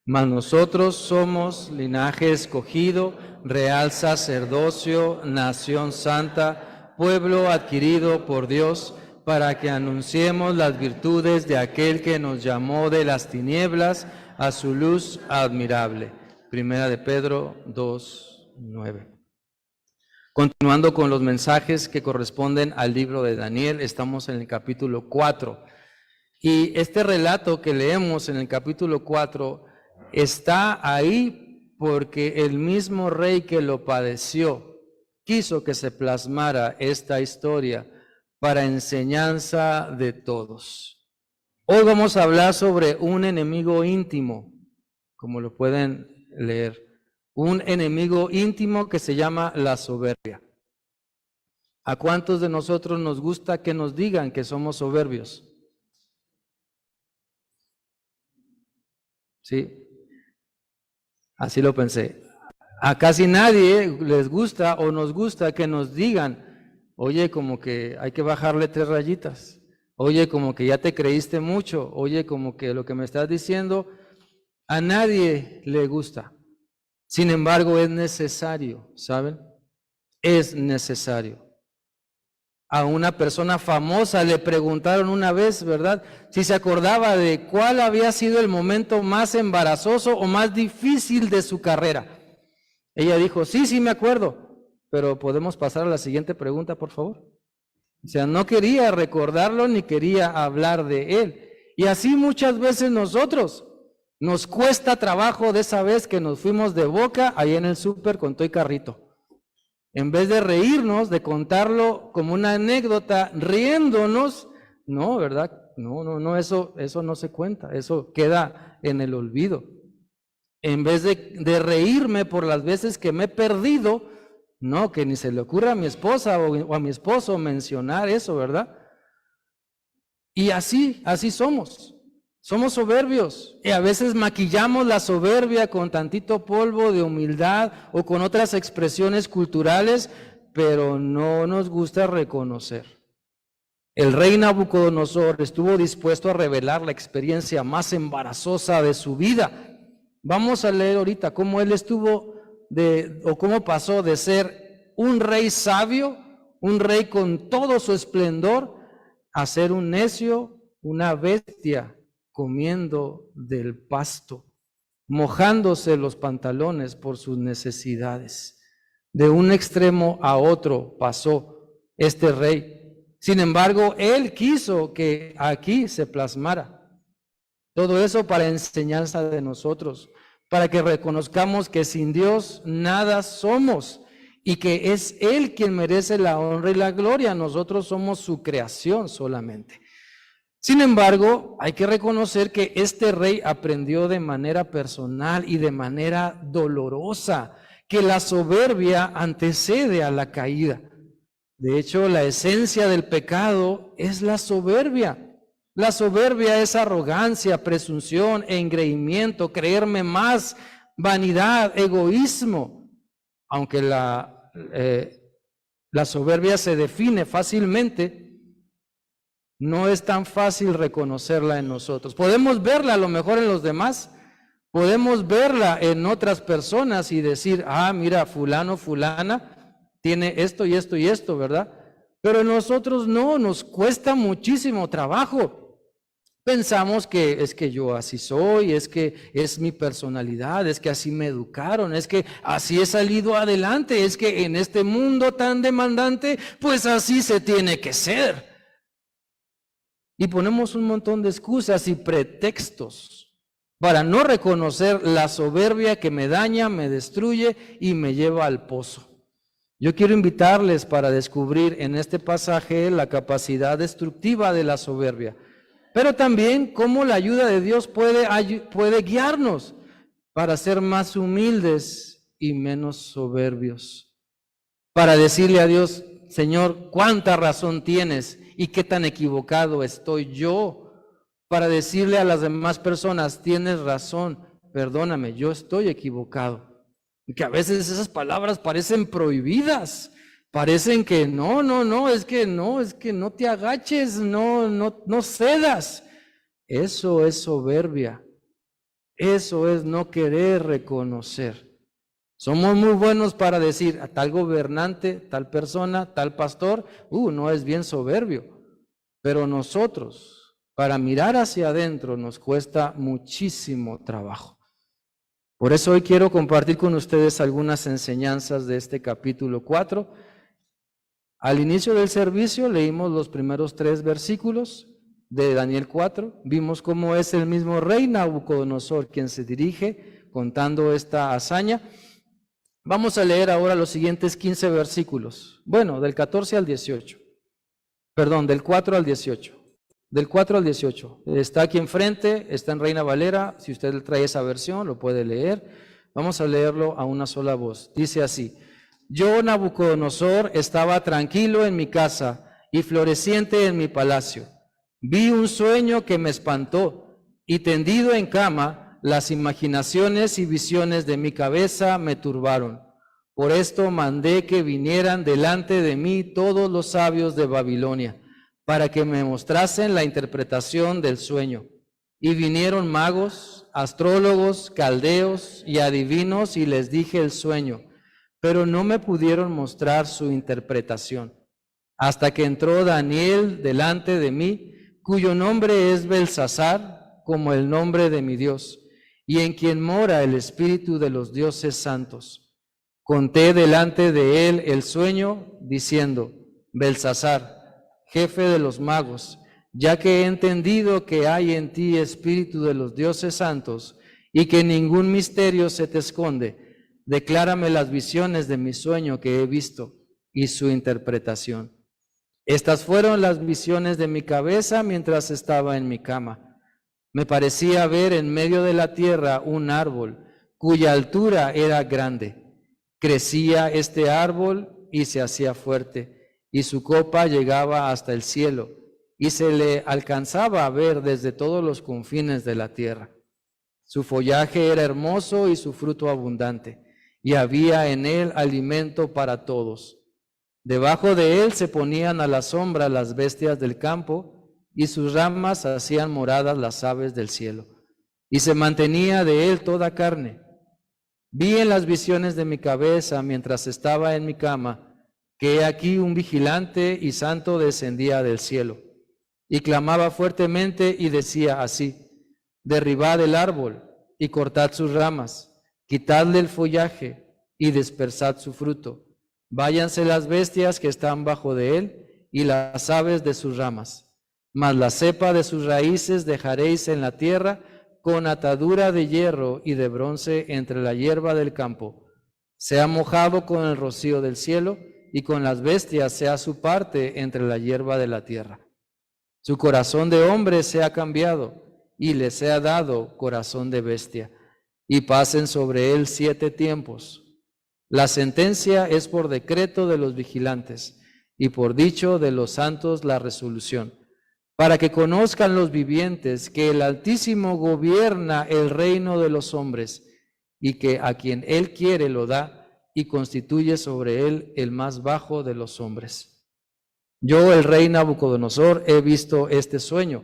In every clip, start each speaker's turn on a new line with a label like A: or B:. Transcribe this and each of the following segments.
A: Mas nosotros somos linaje escogido, real sacerdocio, nación santa, pueblo adquirido por Dios, para que anunciemos las virtudes de aquel que nos llamó de las tinieblas a su luz admirable. Primera de Pedro 2:9. Continuando con los mensajes que corresponden al libro de Daniel, estamos en el capítulo 4. Y este relato que leemos en el capítulo 4 está ahí porque el mismo rey que lo padeció quiso que se plasmara esta historia para enseñanza de todos. Hoy vamos a hablar sobre un enemigo íntimo, como lo pueden leer. Un enemigo íntimo que se llama la soberbia. ¿A cuántos de nosotros nos gusta que nos digan que somos soberbios? Sí, así lo pensé. A casi nadie les gusta o nos gusta que nos digan, oye, como que hay que bajarle 3 rayitas, oye, como que ya te creíste mucho, oye, como que lo que me estás diciendo, a nadie le gusta. Sin embargo, es necesario, ¿saben? Es necesario. A una persona famosa le preguntaron una vez, ¿verdad?, si se acordaba de cuál había sido el momento más embarazoso o más difícil de su carrera. Ella dijo, sí me acuerdo, pero ¿podemos pasar a la siguiente pregunta, por favor? O sea, no quería recordarlo ni quería hablar de él. Y así muchas veces nosotros nos cuesta trabajo de esa vez que nos fuimos de boca ahí en el súper con Toy Carrito. En vez de reírnos, de contarlo como una anécdota, riéndonos, no, ¿verdad? No, eso no se cuenta, eso queda en el olvido. En vez de reírme por las veces que me he perdido, no, que ni se le ocurra a mi esposa o a mi esposo mencionar eso, ¿verdad? Y así somos. Somos soberbios y a veces maquillamos la soberbia con tantito polvo de humildad o con otras expresiones culturales, pero no nos gusta reconocer. El rey Nabucodonosor estuvo dispuesto a revelar la experiencia más embarazosa de su vida. Vamos a leer ahorita cómo él cómo pasó de ser un rey sabio, un rey con todo su esplendor, a ser un necio, una bestia, comiendo del pasto, mojándose los pantalones por sus necesidades. De un extremo a otro pasó este rey. Sin embargo, él quiso que aquí se plasmara todo eso para enseñanza de nosotros, para que reconozcamos que sin Dios nada somos y que es Él quien merece la honra y la gloria. Nosotros somos su creación solamente. Sin embargo, hay que reconocer que este rey aprendió de manera personal y de manera dolorosa que la soberbia antecede a la caída. De hecho, la esencia del pecado es la soberbia. La soberbia es arrogancia, presunción, engreimiento, creerme más, vanidad, egoísmo. Aunque la soberbia se define fácilmente, no es tan fácil reconocerla en nosotros. Podemos verla a lo mejor en los demás, podemos verla en otras personas y decir, mira, fulano, fulana, tiene esto y esto y esto, ¿verdad? Pero en nosotros no, nos cuesta muchísimo trabajo. Pensamos que es que yo así soy, es que es mi personalidad, es que así me educaron, es que así he salido adelante, es que en este mundo tan demandante, pues así se tiene que ser. Y ponemos un montón de excusas y pretextos para no reconocer la soberbia que me daña, me destruye y me lleva al pozo. Yo quiero invitarles para descubrir en este pasaje la capacidad destructiva de la soberbia, pero también cómo la ayuda de Dios puede guiarnos para ser más humildes y menos soberbios. Para decirle a Dios, Señor, ¿cuánta razón tienes? ¿Y qué tan equivocado estoy yo? Para decirle a las demás personas, tienes razón, perdóname, yo estoy equivocado. Y que a veces esas palabras parecen prohibidas, parecen que no, es que no te agaches, no cedas. Eso es soberbia. Eso es no querer reconocer. Somos muy buenos para decir a tal gobernante, tal persona, tal pastor, no es bien soberbio. Pero nosotros, para mirar hacia adentro, nos cuesta muchísimo trabajo. Por eso hoy quiero compartir con ustedes algunas enseñanzas de este capítulo 4. Al inicio del servicio leímos los primeros 3 versículos de Daniel 4. Vimos cómo es el mismo rey Nabucodonosor quien se dirige contando esta hazaña. Vamos a leer ahora los siguientes 15 versículos. Bueno, del 14 al 18. Perdón, del 4 al 18. Del 4 al 18. Está aquí enfrente, está en Reina Valera. Si usted trae esa versión, lo puede leer. Vamos a leerlo a una sola voz. Dice así: Yo, Nabucodonosor, estaba tranquilo en mi casa y floreciente en mi palacio. Vi un sueño que me espantó, y tendido en cama, las imaginaciones y visiones de mi cabeza me turbaron. Por esto mandé que vinieran delante de mí todos los sabios de Babilonia, para que me mostrasen la interpretación del sueño. Y vinieron magos, astrólogos, caldeos y adivinos, y les dije el sueño, pero no me pudieron mostrar su interpretación. Hasta que entró Daniel delante de mí, cuyo nombre es Belsasar, como el nombre de mi Dios, y en quien mora el espíritu de los dioses santos. Conté delante de él el sueño, diciendo: Belsasar, jefe de los magos, ya que he entendido que hay en ti espíritu de los dioses santos, y que ningún misterio se te esconde, declárame las visiones de mi sueño que he visto, y su interpretación. Estas fueron las visiones de mi cabeza mientras estaba en mi cama. Me parecía ver en medio de la tierra un árbol, cuya altura era grande. Crecía este árbol y se hacía fuerte, y su copa llegaba hasta el cielo, y se le alcanzaba a ver desde todos los confines de la tierra. Su follaje era hermoso y su fruto abundante, y había en él alimento para todos. Debajo de él se ponían a la sombra las bestias del campo, y sus ramas hacían moradas las aves del cielo, y se mantenía de él toda carne. Vi en las visiones de mi cabeza mientras estaba en mi cama, que aquí un vigilante y santo descendía del cielo, y clamaba fuertemente y decía así: derribad el árbol y cortad sus ramas, quitadle el follaje y dispersad su fruto. Váyanse las bestias que están bajo de él y las aves de sus ramas, mas la cepa de sus raíces dejaréis en la tierra, con atadura de hierro y de bronce entre la hierba del campo. Sea mojado con el rocío del cielo, y con las bestias sea su parte entre la hierba de la tierra. Su corazón de hombre sea cambiado, y le sea dado corazón de bestia, y pasen sobre él 7 tiempos. La sentencia es por decreto de los vigilantes, y por dicho de los santos la resolución, para que conozcan los vivientes que el Altísimo gobierna el reino de los hombres, y que a quien él quiere lo da, y constituye sobre él el más bajo de los hombres. Yo, el rey Nabucodonosor, he visto este sueño.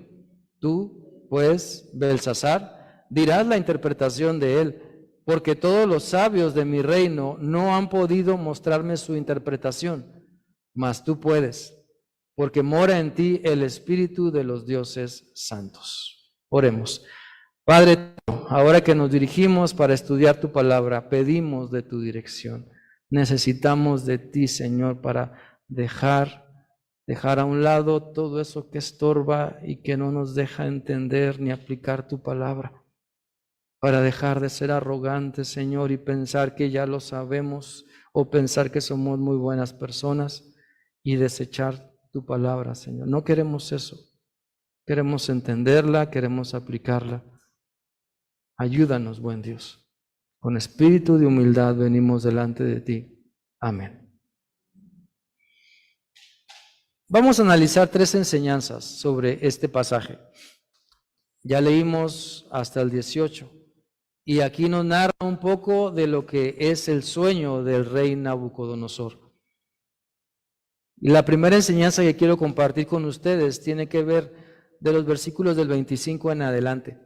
A: Tú, pues, Belsasar, dirás la interpretación de él, porque todos los sabios de mi reino no han podido mostrarme su interpretación, mas tú puedes, porque mora en ti el espíritu de los dioses santos. Oremos. Padre, ahora que nos dirigimos para estudiar tu palabra, pedimos de tu dirección. Necesitamos de ti, Señor, para dejar a un lado todo eso que estorba y que no nos deja entender ni aplicar tu palabra, para dejar de ser arrogantes, Señor, y pensar que ya lo sabemos, o pensar que somos muy buenas personas y desechar tu palabra, Señor. No queremos eso. Queremos entenderla, queremos aplicarla. Ayúdanos, buen Dios. Con espíritu de humildad venimos delante de ti. Amén. Vamos a analizar 3 enseñanzas sobre este pasaje. Ya leímos hasta el 18 y aquí nos narra un poco de lo que es el sueño del rey Nabucodonosor. Y la primera enseñanza que quiero compartir con ustedes tiene que ver de los versículos del 25 en adelante.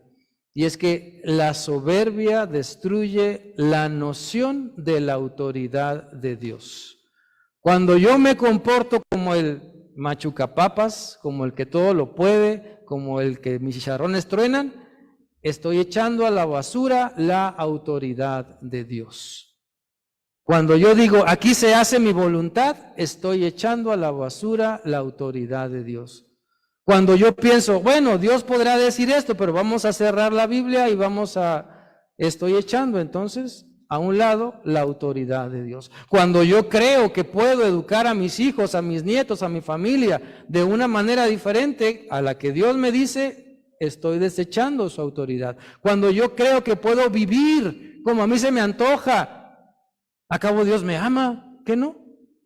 A: y es que la soberbia destruye la noción de la autoridad de Dios. Cuando yo me comporto como el machucapapas, como el que todo lo puede, como el que mis chicharrones truenan, estoy echando a la basura la autoridad de Dios. Cuando yo digo, aquí se hace mi voluntad, estoy echando a la basura la autoridad de Dios. Cuando yo pienso, bueno, Dios podrá decir esto, pero vamos a cerrar la Biblia y estoy echando entonces a un lado la autoridad de Dios. Cuando yo creo que puedo educar a mis hijos, a mis nietos, a mi familia de una manera diferente a la que Dios me dice, estoy desechando su autoridad. Cuando yo creo que puedo vivir como a mí se me antoja, ¿acaso Dios me ama? ¿Qué no?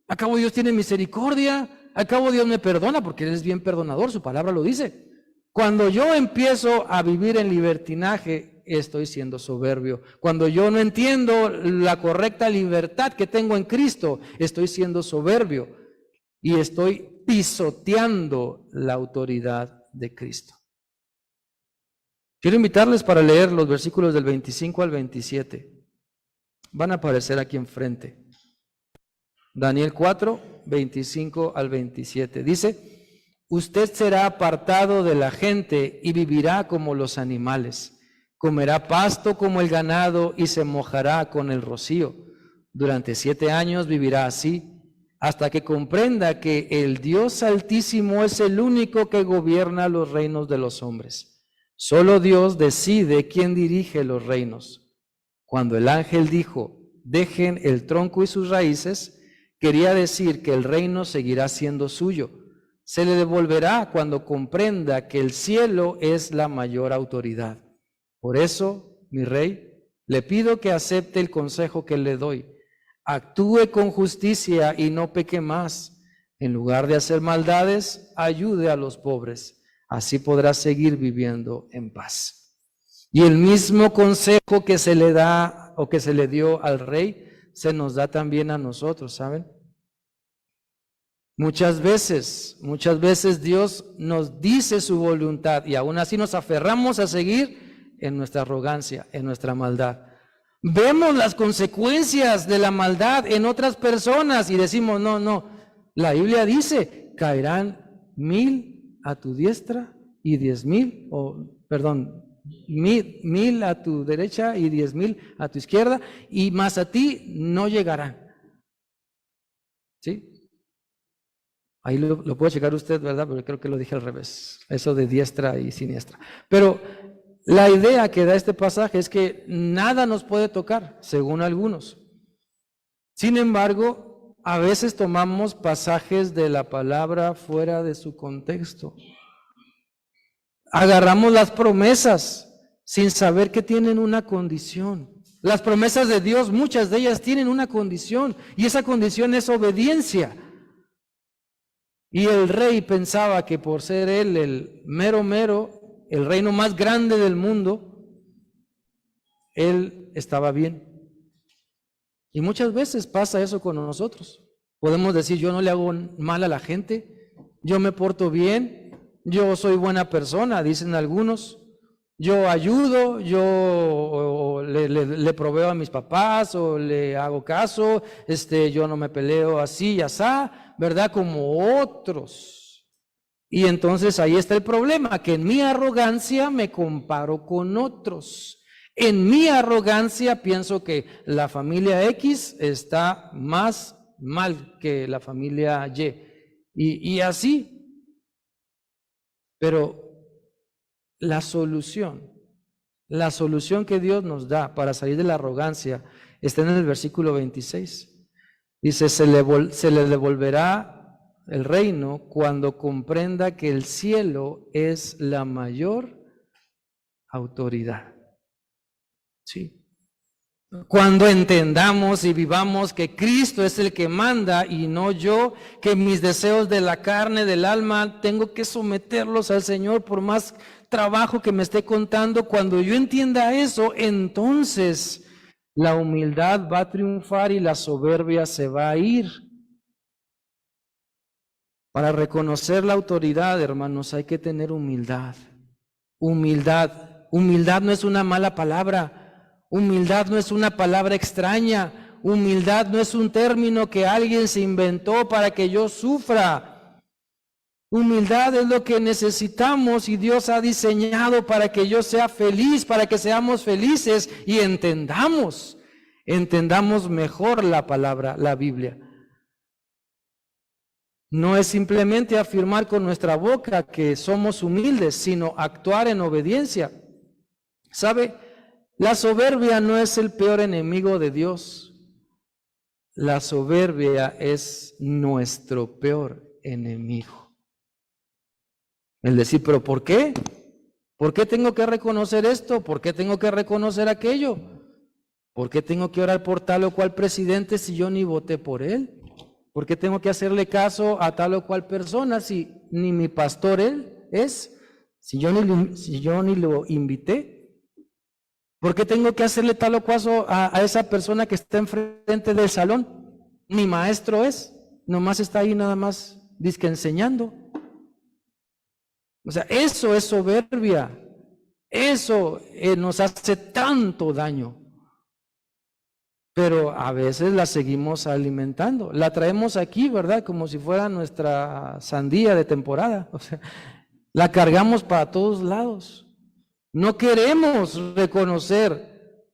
A: ¿Acaso Dios tiene misericordia? ¿Acaso Dios me perdona? Porque Él es bien perdonador, su palabra lo dice. Cuando yo empiezo a vivir en libertinaje, estoy siendo soberbio. Cuando yo no entiendo la correcta libertad que tengo en Cristo, estoy siendo soberbio y estoy pisoteando la autoridad de Cristo. Quiero invitarles para leer los versículos del 25 al 27. Van a aparecer aquí enfrente. Daniel 4, 25 al 27. Dice, usted será apartado de la gente y vivirá como los animales. Comerá pasto como el ganado y se mojará con el rocío. Durante 7 años vivirá así, hasta que comprenda que el Dios Altísimo es el único que gobierna los reinos de los hombres. Solo Dios decide quién dirige los reinos. Cuando el ángel dijo, dejen el tronco y sus raíces, quería decir que el reino seguirá siendo suyo. Se le devolverá cuando comprenda que el cielo es la mayor autoridad. Por eso, mi rey, le pido que acepte el consejo que le doy. Actúe con justicia y no peque más. En lugar de hacer maldades, ayude a los pobres. Así podrá seguir viviendo en paz. Y el mismo consejo que se le da o que se le dio al rey, se nos da también a nosotros, ¿saben? Muchas veces Dios nos dice su voluntad y aún así nos aferramos a seguir en nuestra arrogancia, en nuestra maldad. Vemos las consecuencias de la maldad en otras personas y decimos, no, la Biblia dice, caerán 1000 a tu diestra y 10,000, mil a tu derecha y 10,000 a tu izquierda, y más a ti no llegarán. ¿Sí? Ahí lo puede checar usted, ¿verdad? Pero creo que lo dije al revés, eso de diestra y siniestra. Pero la idea que da este pasaje es que nada nos puede tocar, según algunos. Sin embargo, a veces tomamos pasajes de la palabra fuera de su contexto. Agarramos las promesas sin saber que tienen una condición. Las promesas de Dios, muchas de ellas tienen una condición, y esa condición es obediencia. Y el rey pensaba que por ser él el mero, el reino más grande del mundo, él estaba bien. Y muchas veces pasa eso con nosotros. Podemos decir, yo no le hago mal a la gente, yo me porto bien, yo soy buena persona, dicen algunos. Yo ayudo, yo le proveo a mis papás o le hago caso, yo no me peleo así y asá, ¿verdad? Como otros. Y entonces ahí está el problema, que en mi arrogancia me comparo con otros. En mi arrogancia pienso que la familia X está más mal que la familia Y así. Pero la solución que Dios nos da para salir de la arrogancia está en el versículo 26. Dice, se le devolverá el reino cuando comprenda que el cielo es la mayor autoridad. Sí. Cuando entendamos y vivamos que Cristo es el que manda y no yo, que mis deseos de la carne, del alma, tengo que someterlos al Señor por más trabajo que me esté contando. Cuando yo entienda eso, entonces la humildad va a triunfar y la soberbia se va a ir. Para reconocer la autoridad, hermanos, hay que tener humildad. Humildad. Humildad no es una mala palabra. Humildad no es una palabra extraña. Humildad no es un término que alguien se inventó para que yo sufra. Humildad es lo que necesitamos y Dios ha diseñado para que yo sea feliz, para que seamos felices y entendamos mejor la palabra, la Biblia. No es simplemente afirmar con nuestra boca que somos humildes, sino actuar en obediencia. ¿Sabe? La soberbia no es el peor enemigo de Dios. La soberbia es nuestro peor enemigo. El decir, ¿pero por qué? ¿Por qué tengo que reconocer esto? ¿Por qué tengo que reconocer aquello? ¿Por qué tengo que orar por tal o cual presidente si yo ni voté por él? ¿Por qué tengo que hacerle caso a tal o cual persona si ni mi pastor él es? Si yo ni lo invité. ¿Por qué tengo que hacerle tal o cual a esa persona que está enfrente del salón? Mi maestro es. Nomás está ahí nada más dizque enseñando. O sea, eso es soberbia. Eso nos hace tanto daño. Pero a veces la seguimos alimentando. La traemos aquí, ¿verdad? Como si fuera nuestra sandía de temporada. O sea, la cargamos para todos lados. No queremos reconocer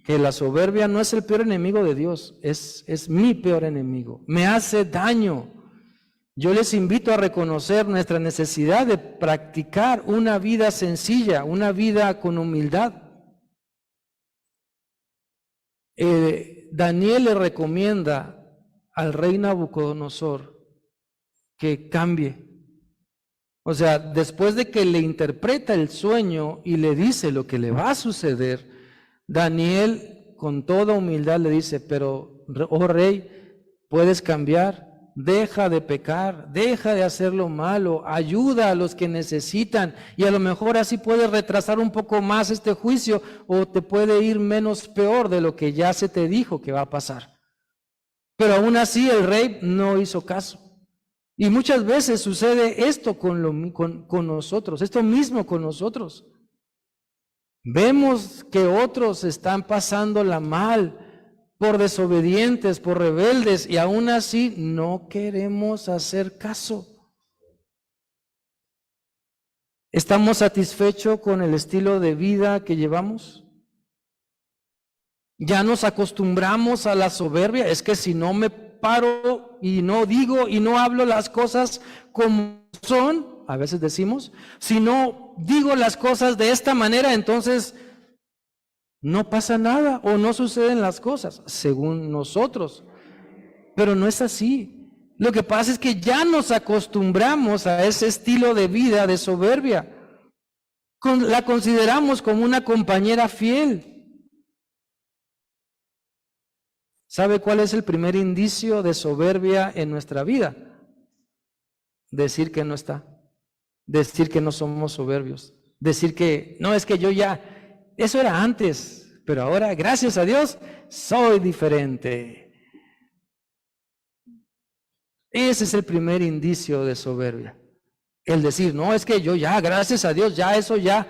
A: que la soberbia no es el peor enemigo de Dios, es mi peor enemigo. Me hace daño. Yo les invito a reconocer nuestra necesidad de practicar una vida sencilla, una vida con humildad. Daniel le recomienda al rey Nabucodonosor que cambie. O sea, después de que le interpreta el sueño y le dice lo que le va a suceder, Daniel con toda humildad le dice, pero, oh rey, puedes cambiar, deja de pecar, deja de hacer lo malo, ayuda a los que necesitan y a lo mejor así puedes retrasar un poco más este juicio o te puede ir menos peor de lo que ya se te dijo que va a pasar. Pero aún así el rey no hizo caso. Y muchas veces sucede esto con nosotros, esto mismo con nosotros. Vemos que otros están pasándola mal por desobedientes, por rebeldes, y aún así no queremos hacer caso. ¿Estamos satisfechos con el estilo de vida que llevamos? ¿Ya nos acostumbramos a la soberbia? Es que si no me paro y no digo y no hablo las cosas como son, a veces decimos, si no digo las cosas de esta manera, entonces no pasa nada o no suceden las cosas, según nosotros. Pero no es así. Lo que pasa es que ya nos acostumbramos a ese estilo de vida de soberbia. La consideramos como una compañera fiel. ¿Sabe cuál es el primer indicio de soberbia en nuestra vida? Decir que no está. Decir que no somos soberbios. Decir que, no, es que yo ya, eso era antes, pero ahora, gracias a Dios, soy diferente. Ese es el primer indicio de soberbia. El decir, no, es que yo ya, gracias a Dios, ya eso ya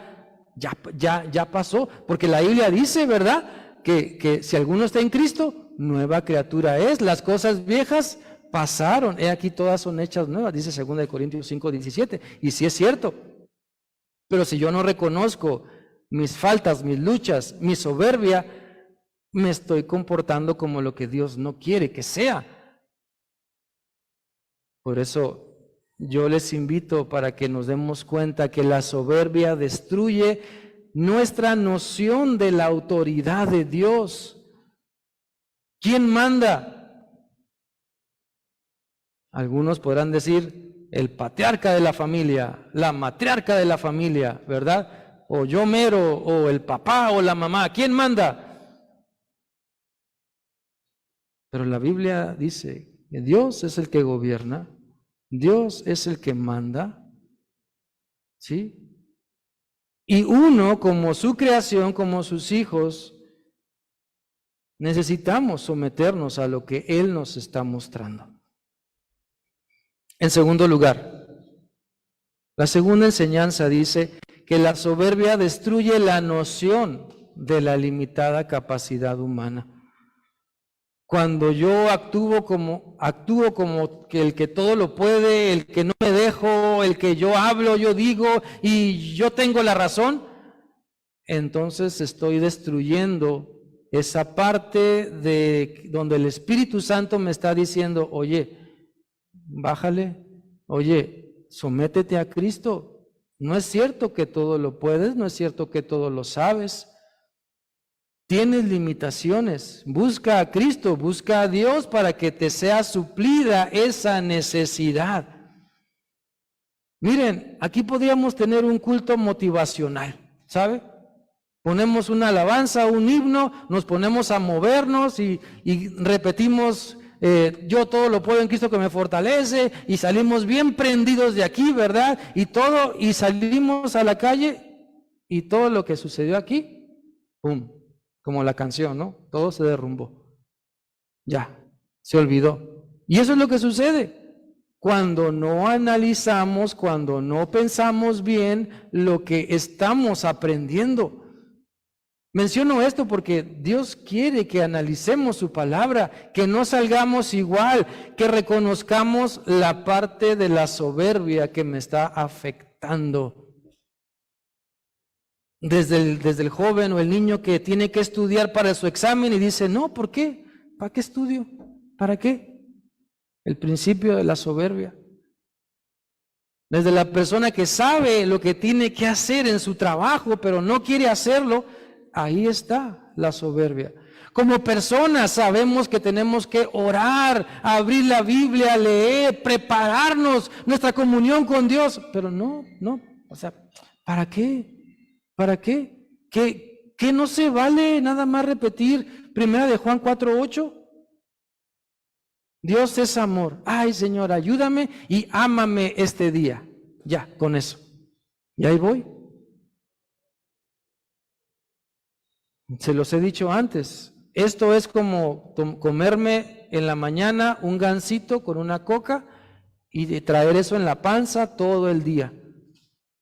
A: pasó. Porque la Biblia dice, ¿verdad? Que si alguno está en Cristo, nueva criatura es. Las cosas viejas pasaron, he aquí todas son hechas nuevas, dice 2 Corintios 5:17. Y sí es cierto. Pero si yo no reconozco mis faltas, mis luchas, mi soberbia, me estoy comportando como lo que Dios no quiere que sea. Por eso yo les invito para que nos demos cuenta que la soberbia destruye nuestra noción de la autoridad de Dios. ¿Quién manda? Algunos podrán decir el patriarca de la familia, la matriarca de la familia, ¿verdad? O yo mero, o el papá o la mamá. ¿Quién manda? Pero la Biblia dice que Dios es el que gobierna, Dios es el que manda, ¿sí? Y uno, como su creación, como sus hijos, necesitamos someternos a lo que Él nos está mostrando. En segundo lugar, la segunda enseñanza dice que la soberbia destruye la noción de la limitada capacidad humana. Cuando yo actúo como que el que todo lo puede, el que no me dejo, el que yo hablo, yo digo y yo tengo la razón, entonces estoy destruyendo esa parte de donde el Espíritu Santo me está diciendo, oye, bájale, oye, sométete a Cristo. No es cierto que todo lo puedes, no es cierto que todo lo sabes. Tienes limitaciones. Busca a Cristo, busca a Dios para que te sea suplida esa necesidad. Miren, aquí podríamos tener un culto motivacional, ¿sabe? Ponemos una alabanza, un himno, nos ponemos a movernos y repetimos, yo todo lo puedo en Cristo que me fortalece, y salimos bien prendidos de aquí, ¿verdad? Y salimos a la calle y todo lo que sucedió aquí, ¡pum! Como la canción, ¿no? Todo se derrumbó. Ya, se olvidó. Y eso es lo que sucede cuando no analizamos, cuando no pensamos bien lo que estamos aprendiendo. Menciono esto porque Dios quiere que analicemos su palabra, que no salgamos igual, que reconozcamos la parte de la soberbia que me está afectando. Desde el joven o el niño que tiene que estudiar para su examen y dice, no, ¿por qué? ¿Para qué estudio? ¿Para qué? El principio de la soberbia. Desde la persona que sabe lo que tiene que hacer en su trabajo, pero no quiere hacerlo, ahí está la soberbia. Como personas sabemos que tenemos que orar, abrir la Biblia, leer, prepararnos nuestra comunión con Dios, pero no, o sea, ¿para qué? ¿Para qué? ¿Que no se vale nada más repetir 1 Juan 4:8? Dios es amor. Ay, Señor, ayúdame y ámame este día. Ya, con eso. Y ahí voy. Se los he dicho antes. Esto es como comerme en la mañana un gansito con una coca y traer eso en la panza todo el día.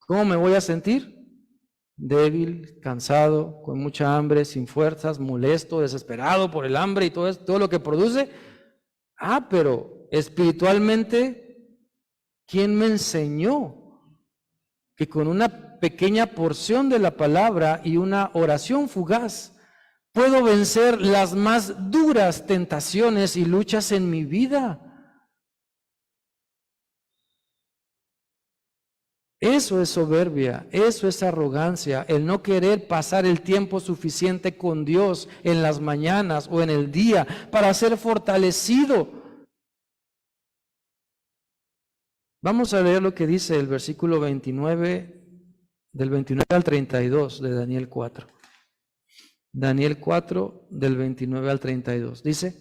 A: ¿Cómo me voy a sentir? Débil, cansado, con mucha hambre, sin fuerzas, molesto, desesperado por el hambre y todo lo que produce. Pero espiritualmente, ¿quién me enseñó que con una pequeña porción de la palabra y una oración fugaz puedo vencer las más duras tentaciones y luchas en mi vida? Eso es soberbia, eso es arrogancia, el no querer pasar el tiempo suficiente con Dios en las mañanas o en el día para ser fortalecido. Vamos a leer lo que dice el versículo 29, del 29 al 32 de Daniel 4. Daniel 4, del 29 al 32. Dice,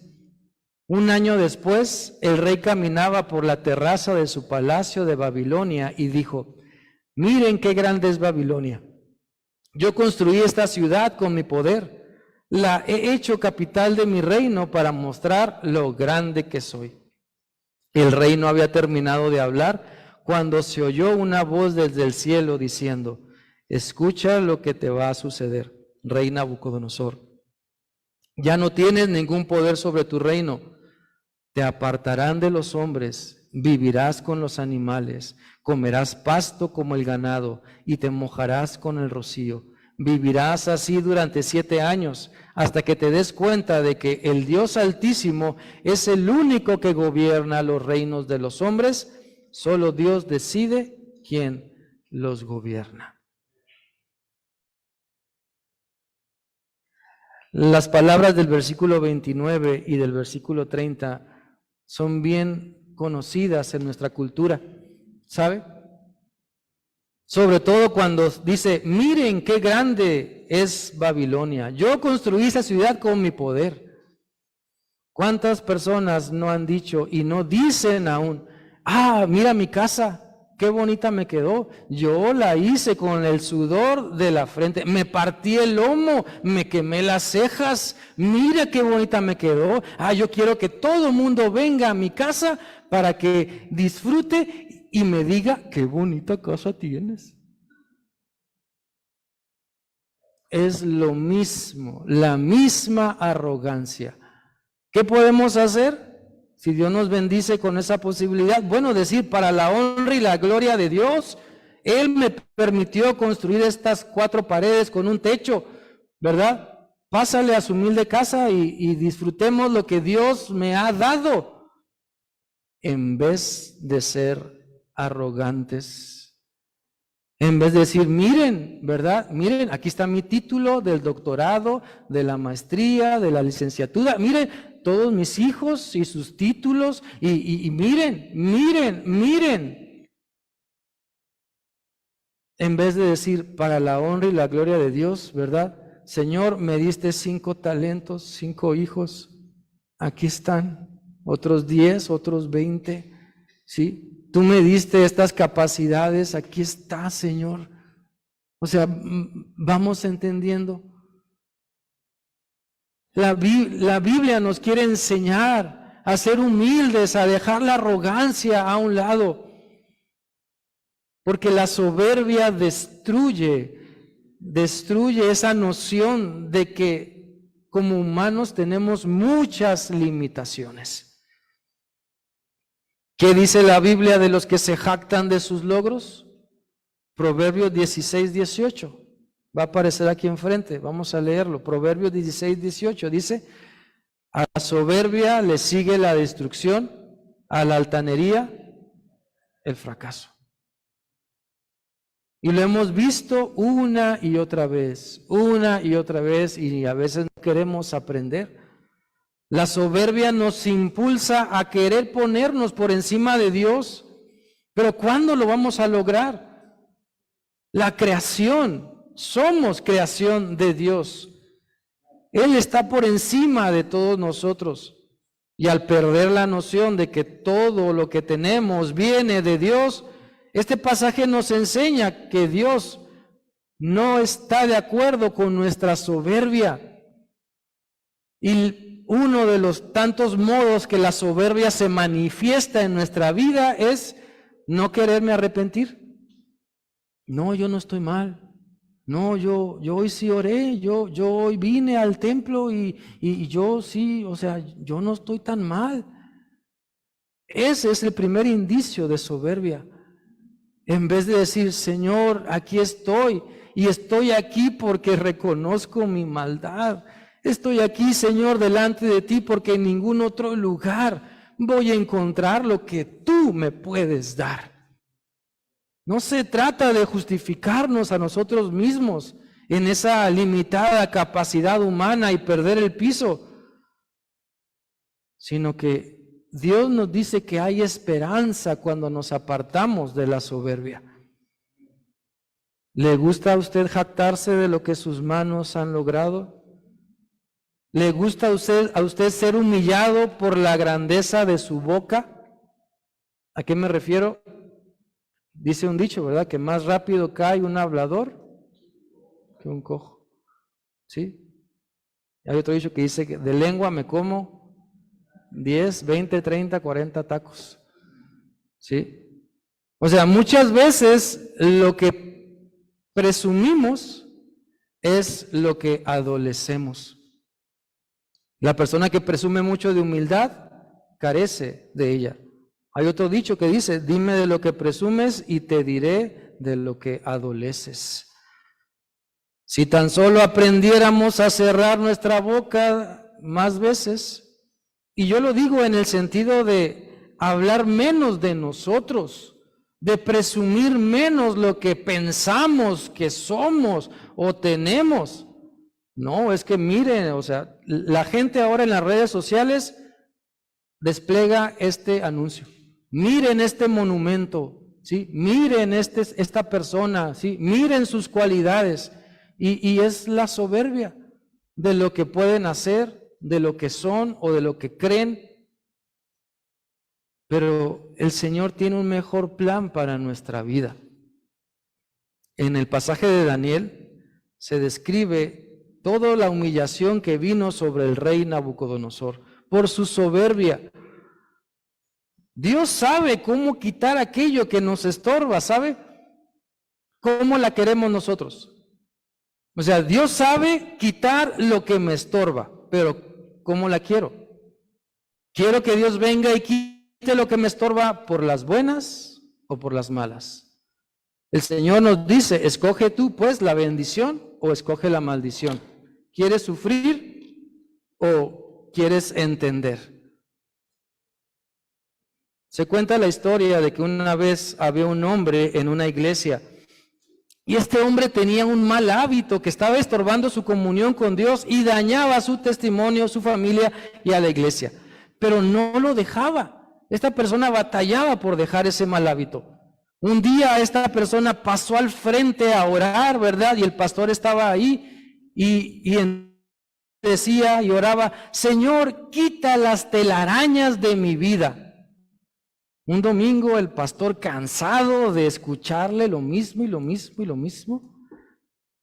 A: un año después, el rey caminaba por la terraza de su palacio de Babilonia y dijo, miren qué grande es Babilonia. Yo construí esta ciudad con mi poder. La he hecho capital de mi reino para mostrar lo grande que soy. El rey no había terminado de hablar cuando se oyó una voz desde el cielo diciendo, escucha lo que te va a suceder, rey Nabucodonosor. Ya no tienes ningún poder sobre tu reino. Te apartarán de los hombres, vivirás con los animales, comerás pasto como el ganado y te mojarás con el rocío. Vivirás así durante 7 años hasta que te des cuenta de que el Dios Altísimo es el único que gobierna los reinos de los hombres. Solo Dios decide quién los gobierna. Las palabras del versículo 29 y del versículo 30 son bien conocidas en nuestra cultura, ¿sabe? Sobre todo cuando dice, miren qué grande es Babilonia. Yo construí esa ciudad con mi poder. ¿Cuántas personas no han dicho y no dicen aún, mira mi casa, qué bonita me quedó? Yo la hice con el sudor de la frente, me partí el lomo, me quemé las cejas, mira qué bonita me quedó. Yo quiero que todo el mundo venga a mi casa para que disfrute y me diga, qué bonita casa tienes. es lo mismo, la misma arrogancia. ¿Qué podemos hacer si Dios nos bendice con esa posibilidad? Bueno, decir, para la honra y la gloria de Dios, Él me permitió construir estas 4 paredes con un techo, ¿verdad? Pásale a su humilde casa y disfrutemos lo que Dios me ha dado, en vez de ser arrogantes, en vez de decir, miren, ¿verdad? Miren, aquí está mi título del doctorado, de la maestría, de la licenciatura, miren, todos mis hijos y sus títulos, y miren, miren. En vez de decir, para la honra y la gloria de Dios, ¿verdad? Señor, me diste 5 talentos, 5 hijos, aquí están, otros 10, otros 20, ¿sí? Tú me diste estas capacidades, aquí está, Señor. O sea, vamos entendiendo. La Biblia nos quiere enseñar a ser humildes, a dejar la arrogancia a un lado, porque la soberbia destruye esa noción de que como humanos tenemos muchas limitaciones. ¿Qué dice la Biblia de los que se jactan de sus logros? Proverbios 16:18. Va a aparecer aquí enfrente, vamos a leerlo. Proverbios 16:18 dice, a la soberbia le sigue la destrucción, a la altanería el fracaso. Y lo hemos visto una y otra vez, y a veces no queremos aprender. La soberbia nos impulsa a querer ponernos por encima de Dios, pero ¿cuándo lo vamos a lograr? La creación, somos creación de Dios. Él está por encima de todos nosotros. Y al perder la noción de que todo lo que tenemos viene de Dios, este pasaje nos enseña que Dios no está de acuerdo con nuestra soberbia. Y uno de los tantos modos que la soberbia se manifiesta en nuestra vida es no quererme arrepentir. No, yo no estoy mal. No, yo hoy sí oré, yo hoy vine al templo y yo sí, o sea, yo no estoy tan mal. Ese es el primer indicio de soberbia. En vez de decir, Señor, aquí estoy, y estoy aquí porque reconozco mi maldad. Estoy aquí, Señor, delante de ti porque en ningún otro lugar voy a encontrar lo que tú me puedes dar. No se trata de justificarnos a nosotros mismos en esa limitada capacidad humana y perder el piso, sino que Dios nos dice que hay esperanza cuando nos apartamos de la soberbia. ¿Le gusta a usted jactarse de lo que sus manos han logrado? ¿Le gusta a usted ser humillado por la grandeza de su boca? ¿A qué me refiero? Dice un dicho, ¿verdad? Que más rápido cae un hablador que un cojo. ¿Sí? Hay otro dicho que dice que de lengua me como 10, 20, 30, 40 tacos. ¿Sí? O sea, muchas veces lo que presumimos es lo que adolecemos. La persona que presume mucho de humildad carece de ella. Hay otro dicho que dice, dime de lo que presumes y te diré de lo que adoleces. Si tan solo aprendiéramos a cerrar nuestra boca más veces, y yo lo digo en el sentido de hablar menos de nosotros, de presumir menos lo que pensamos que somos o tenemos. No, es que miren, o sea, la gente ahora en las redes sociales despliega este anuncio. Miren este monumento, ¿sí? Miren esta persona, ¿sí? Miren sus cualidades. Y es la soberbia de lo que pueden hacer, de lo que son o de lo que creen. Pero el Señor tiene un mejor plan para nuestra vida. En el pasaje de Daniel se describe toda la humillación que vino sobre el rey Nabucodonosor por su soberbia. Dios sabe cómo quitar aquello que nos estorba, ¿sabe? ¿Cómo la queremos nosotros? O sea, Dios sabe quitar lo que me estorba, pero ¿cómo la quiero? ¿Quiero que Dios venga y quite lo que me estorba por las buenas o por las malas? El Señor nos dice, escoge tú pues la bendición o escoge la maldición. ¿Quieres sufrir o quieres entender? Se cuenta la historia de que una vez había un hombre en una iglesia y este hombre tenía un mal hábito que estaba estorbando su comunión con Dios y dañaba su testimonio, su familia y a la iglesia. Pero no lo dejaba. Esta persona batallaba por dejar ese mal hábito. Un día esta persona pasó al frente a orar, ¿verdad? Y el pastor estaba ahí y decía y oraba, Señor, quita las telarañas de mi vida. Un domingo el pastor, cansado de escucharle lo mismo y lo mismo y lo mismo,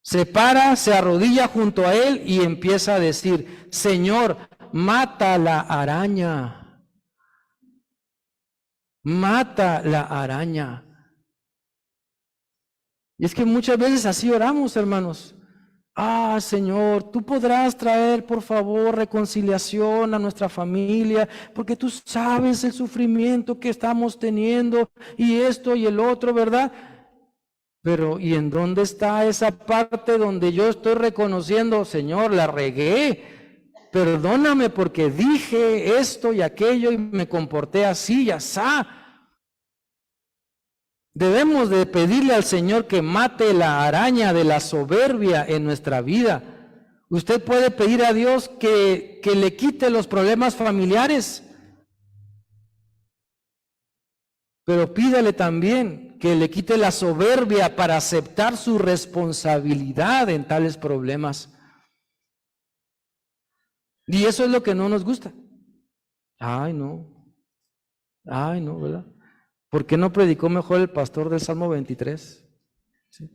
A: se para, se arrodilla junto a él y empieza a decir, Señor, mata la araña, mata la araña. Y es que muchas veces así oramos, hermanos. Ah, Señor, tú podrás traer, por favor, reconciliación a nuestra familia, porque tú sabes el sufrimiento que estamos teniendo y esto y el otro, ¿verdad? Pero, ¿y en dónde está esa parte donde yo estoy reconociendo, Señor, la regué? Perdóname porque dije esto y aquello y me comporté así y asá. Debemos de pedirle al Señor que mate la araña de la soberbia en nuestra vida. Usted puede pedir a Dios que le quite los problemas familiares, pero pídale también que le quite la soberbia para aceptar su responsabilidad en tales problemas. Y eso es lo que no nos gusta. Ay, no, ¿verdad? ¿Por qué no predicó mejor el pastor del Salmo 23? ¿Sí?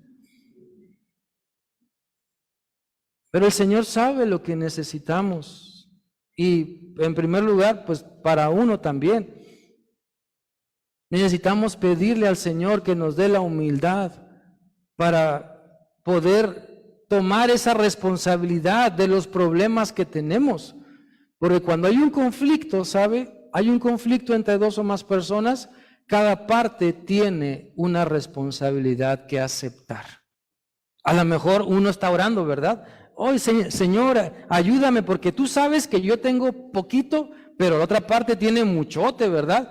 A: Pero el Señor sabe lo que necesitamos. Y en primer lugar, pues para uno también. Necesitamos pedirle al Señor que nos dé la humildad para poder tomar esa responsabilidad de los problemas que tenemos. Porque cuando hay un conflicto, ¿sabe? Hay un conflicto entre dos o más personas. Cada parte tiene una responsabilidad que aceptar. A lo mejor uno está orando, ¿verdad? Hoy, Señor, ayúdame porque tú sabes que yo tengo poquito, pero la otra parte tiene muchote, ¿verdad?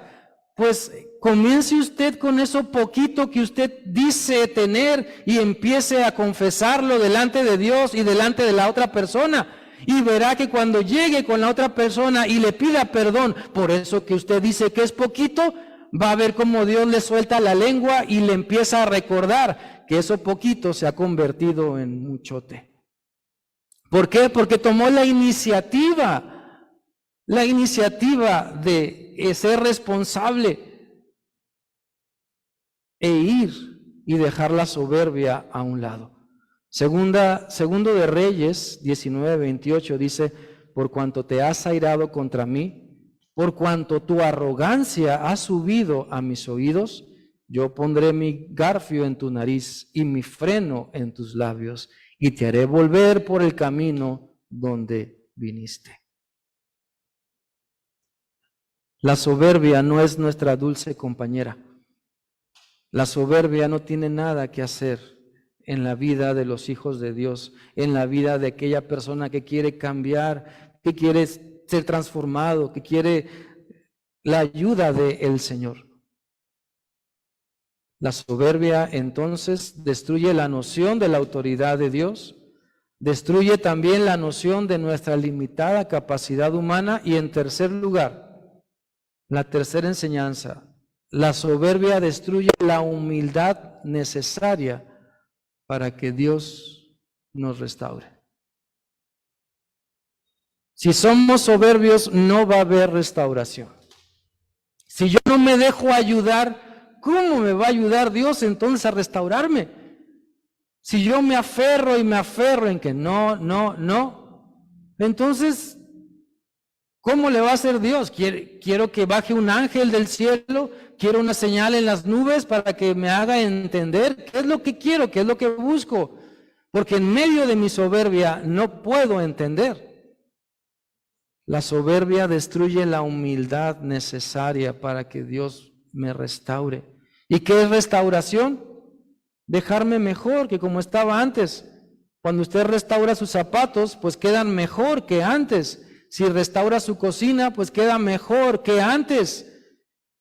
A: Pues comience usted con eso poquito que usted dice tener y empiece a confesarlo delante de Dios y delante de la otra persona. Y verá que cuando llegue con la otra persona y le pida perdón por eso que usted dice que es poquito, va a ver cómo Dios le suelta la lengua y le empieza a recordar que eso poquito se ha convertido en muchote. ¿Por qué? Porque tomó la iniciativa de ser responsable e ir y dejar la soberbia a un lado. Segundo de Reyes 19:28 dice, por cuanto te has airado contra mí, por cuanto tu arrogancia ha subido a mis oídos, yo pondré mi garfio en tu nariz y mi freno en tus labios, y te haré volver por el camino donde viniste. La soberbia no es nuestra dulce compañera. La soberbia no tiene nada que hacer en la vida de los hijos de Dios, en la vida de aquella persona que quiere cambiar, que quiere ser transformado, que quiere la ayuda del Señor. La soberbia entonces destruye la noción de la autoridad de Dios, destruye también la noción de nuestra limitada capacidad humana y en tercer lugar, la tercera enseñanza, la soberbia destruye la humildad necesaria para que Dios nos restaure. Si somos soberbios, no va a haber restauración. Si yo no me dejo ayudar, ¿cómo me va a ayudar Dios entonces a restaurarme? Si yo me aferro en que no, entonces, ¿cómo le va a hacer Dios? Quiero que baje un ángel del cielo, quiero una señal en las nubes para que me haga entender qué es lo que quiero, qué es lo que busco. porque en medio de mi soberbia no puedo entender. La soberbia destruye la humildad necesaria para que Dios me restaure. ¿Y qué es restauración? Dejarme mejor que como estaba antes. Cuando usted restaura sus zapatos, pues quedan mejor que antes. Si restaura su cocina, pues queda mejor que antes.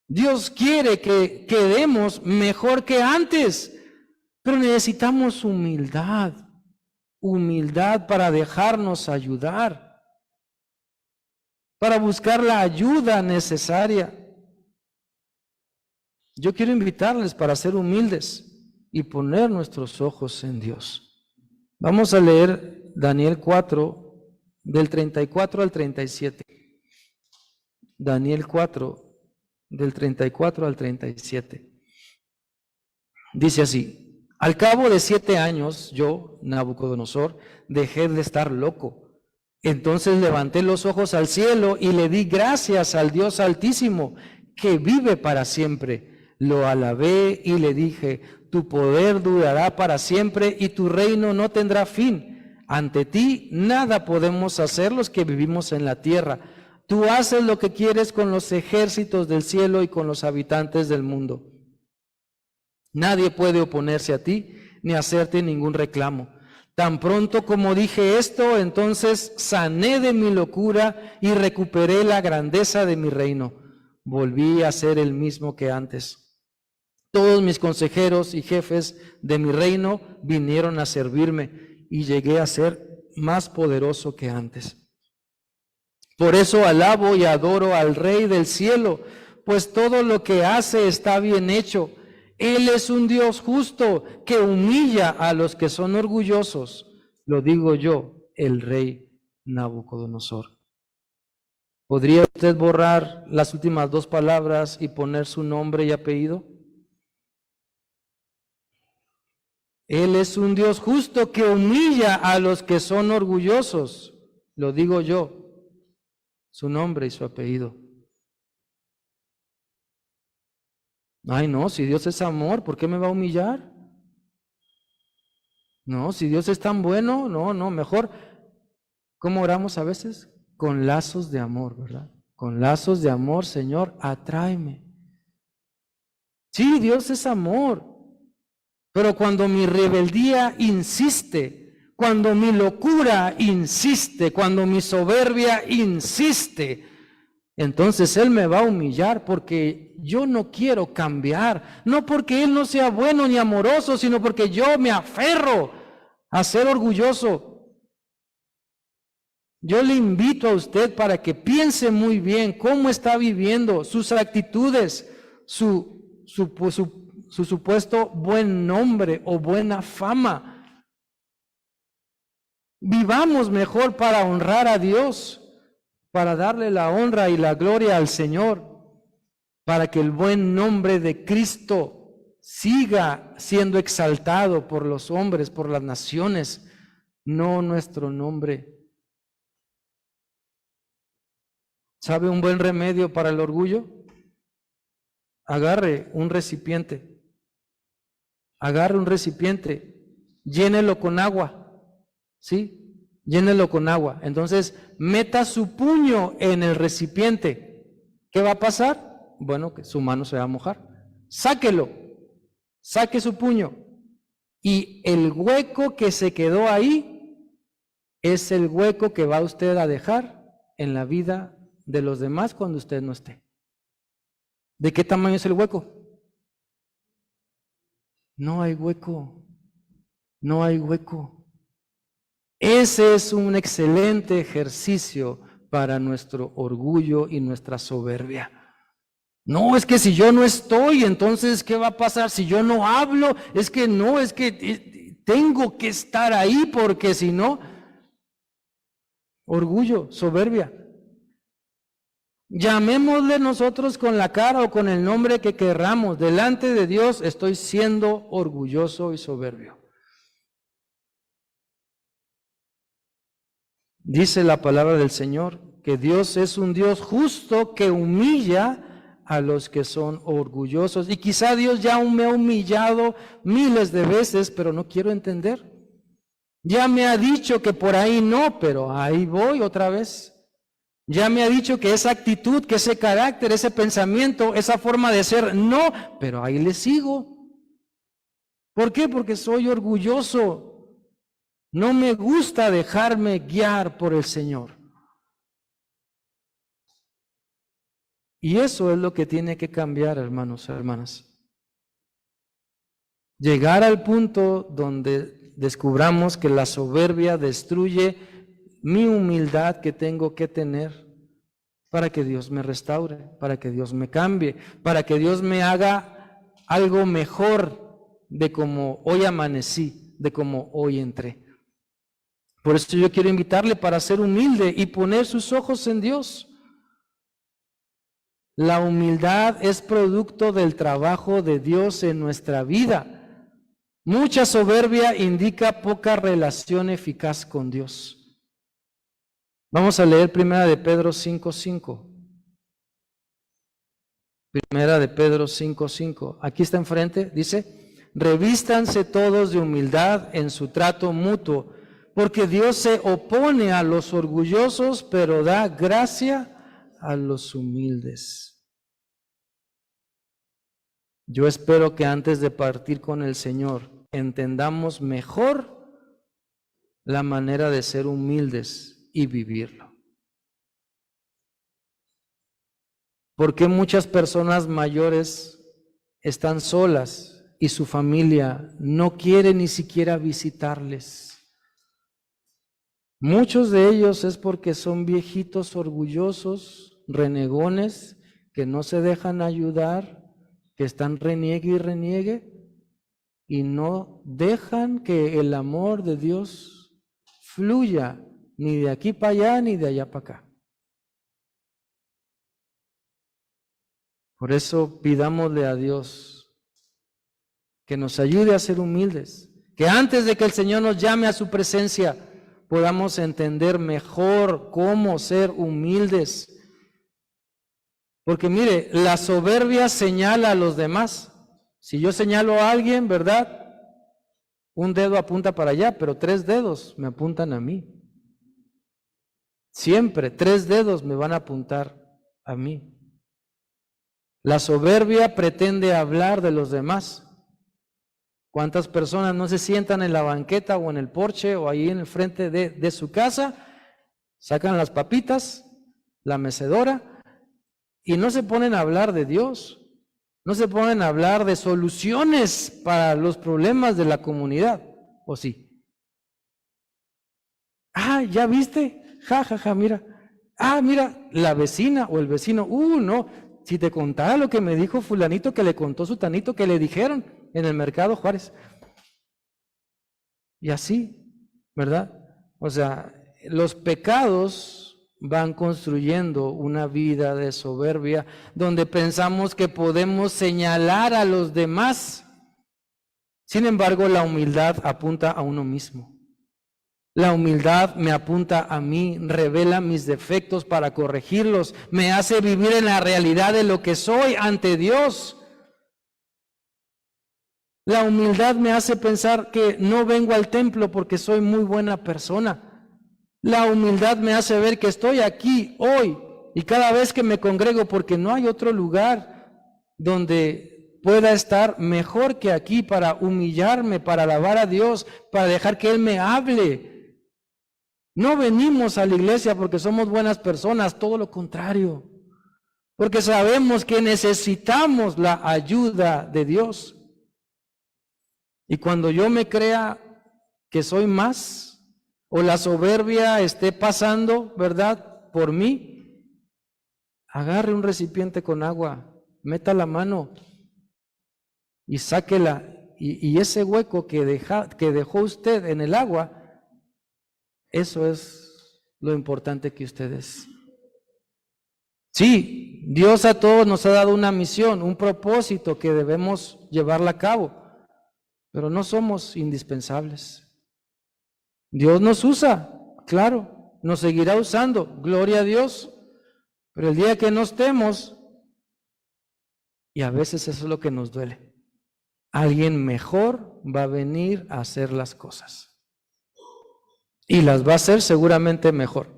A: Dios quiere que quedemos mejor que antes, pero necesitamos humildad para dejarnos ayudar, para buscar la ayuda necesaria. Yo quiero invitarles para ser humildes y poner nuestros ojos en Dios. Vamos a leer Daniel 4, del 34 al 37. Daniel 4, del 34 al 37. Dice así: al cabo de 7 años, yo, Nabucodonosor, dejé de estar loco. Entonces levanté los ojos al cielo y le di gracias al Dios Altísimo, que vive para siempre. Lo alabé y le dije: tu poder durará para siempre y tu reino no tendrá fin. Ante ti nada podemos hacer los que vivimos en la tierra. Tú haces lo que quieres con los ejércitos del cielo y con los habitantes del mundo. Nadie puede oponerse a ti ni hacerte ningún reclamo. Tan pronto como dije esto, entonces sané de mi locura y recuperé la grandeza de mi reino. Volví a ser el mismo que antes. Todos mis consejeros y jefes de mi reino vinieron a servirme y llegué a ser más poderoso que antes. Por eso alabo y adoro al Rey del cielo, pues todo lo que hace está bien hecho. Él es un Dios justo que humilla a los que son orgullosos. Lo digo yo, el rey Nabucodonosor. ¿Podría usted borrar las últimas 2 palabras y poner su nombre y apellido? Él es un Dios justo que humilla a los que son orgullosos. Lo digo yo, su nombre y su apellido. Ay, no, si Dios es amor, ¿por qué me va a humillar? No, si Dios es tan bueno, no, mejor. ¿Cómo oramos a veces? Con lazos de amor, ¿verdad? Con lazos de amor, Señor, atráeme. Sí, Dios es amor, pero cuando mi rebeldía insiste, cuando mi locura insiste, cuando mi soberbia insiste, entonces Él me va a humillar porque yo no quiero cambiar, no porque Él no sea bueno ni amoroso, sino porque yo me aferro a ser orgulloso. Yo le invito a usted para que piense muy bien cómo está viviendo, sus actitudes, su supuesto buen nombre o buena fama. Vivamos mejor para honrar a Dios, para darle la honra y la gloria al Señor, para que el buen nombre de Cristo siga siendo exaltado por los hombres, por las naciones, no nuestro nombre. ¿Sabe un buen remedio para el orgullo? Agarre un recipiente, llénelo con agua. ¿Sí? Llénelo con agua. Entonces, meta su puño en el recipiente. ¿Qué va a pasar? Bueno, que su mano se va a mojar. Sáquelo. Saque su puño. Y el hueco que se quedó ahí es el hueco que va usted a dejar en la vida de los demás cuando usted no esté. ¿De qué tamaño es el hueco? No hay hueco. No hay hueco. Ese es un excelente ejercicio para nuestro orgullo y nuestra soberbia. No, es que si yo no estoy, entonces, ¿qué va a pasar? Si yo no hablo, es que tengo que estar ahí porque si no, orgullo, soberbia. Llamémosle nosotros con la cara o con el nombre que querramos. Delante de Dios estoy siendo orgulloso y soberbio. Dice la palabra del Señor que Dios es un Dios justo que humilla a los que son orgullosos. Y quizá Dios ya me ha humillado miles de veces, pero no quiero entender. Ya me ha dicho que por ahí no, pero ahí voy otra vez. Ya me ha dicho que esa actitud, que ese carácter, ese pensamiento, esa forma de ser, no, pero ahí le sigo. ¿Por qué? Porque soy orgulloso. No me gusta dejarme guiar por el Señor. Y eso es lo que tiene que cambiar, hermanos y hermanas. Llegar al punto donde descubramos que la soberbia destruye mi humildad que tengo que tener para que Dios me restaure, para que Dios me cambie, para que Dios me haga algo mejor de como hoy amanecí, de como hoy entré. Por eso yo quiero invitarle para ser humilde y poner sus ojos en Dios. La humildad es producto del trabajo de Dios en nuestra vida. Mucha soberbia indica poca relación eficaz con Dios. Vamos a leer Primera de Pedro 5:5. Primera de Pedro 5:5. Aquí está enfrente, dice: revístanse todos de humildad en su trato mutuo, porque Dios se opone a los orgullosos, pero da gracia a los humildes. Yo espero que antes de partir con el Señor entendamos mejor la manera de ser humildes y vivirlo. ¿Por qué muchas personas mayores están solas y su familia no quiere ni siquiera visitarles? Muchos de ellos es porque son viejitos orgullosos, renegones, que no se dejan ayudar, que están reniegue y reniegue, y no dejan que el amor de Dios fluya ni de aquí para allá ni de allá para acá. Por eso pidámosle a Dios que nos ayude a ser humildes, que antes de que el Señor nos llame a su presencia podamos entender mejor cómo ser humildes. Porque mire, la soberbia señala a los demás. Si yo señalo a alguien, ¿verdad? Un dedo apunta para allá, pero 3 dedos me apuntan a mí. Siempre 3 dedos me van a apuntar a mí. La soberbia pretende hablar de los demás. ¿Cuántas personas no se sientan en la banqueta o en el porche o ahí en el frente de su casa, sacan las papitas, la mecedora y no se ponen a hablar de Dios? No se ponen a hablar de soluciones para los problemas de la comunidad, ¿o sí? Ah, ¿ya viste? Ja, ja, ja, mira. Ah, mira, la vecina o el vecino. No, si te contara lo que me dijo fulanito que le contó sutanito que le dijeron en el mercado Juárez. Y así, ¿verdad? O sea, los pecados van construyendo una vida de soberbia donde pensamos que podemos señalar a los demás. Sin embargo, la humildad apunta a uno mismo. La humildad me apunta a mí, revela mis defectos para corregirlos, me hace vivir en la realidad de lo que soy ante Dios. La humildad me hace pensar que no vengo al templo porque soy muy buena persona. La humildad me hace ver que estoy aquí hoy y cada vez que me congrego, porque no hay otro lugar donde pueda estar mejor que aquí para humillarme, para alabar a Dios, para dejar que Él me hable. No venimos a la iglesia porque somos buenas personas, todo lo contrario, porque sabemos que necesitamos la ayuda de Dios. Y cuando yo me crea que soy más, o la soberbia esté pasando, ¿verdad?, por mí, agarre un recipiente con agua, meta la mano y sáquela. Y ese hueco que dejó usted en el agua, eso es lo importante que usted es. Sí, Dios a todos nos ha dado una misión, un propósito que debemos llevarla a cabo, pero no somos indispensables. Dios nos usa, claro, nos seguirá usando, gloria a Dios, pero el día que no estemos, y a veces eso es lo que nos duele, alguien mejor va a venir a hacer las cosas. y las va a hacer seguramente mejor.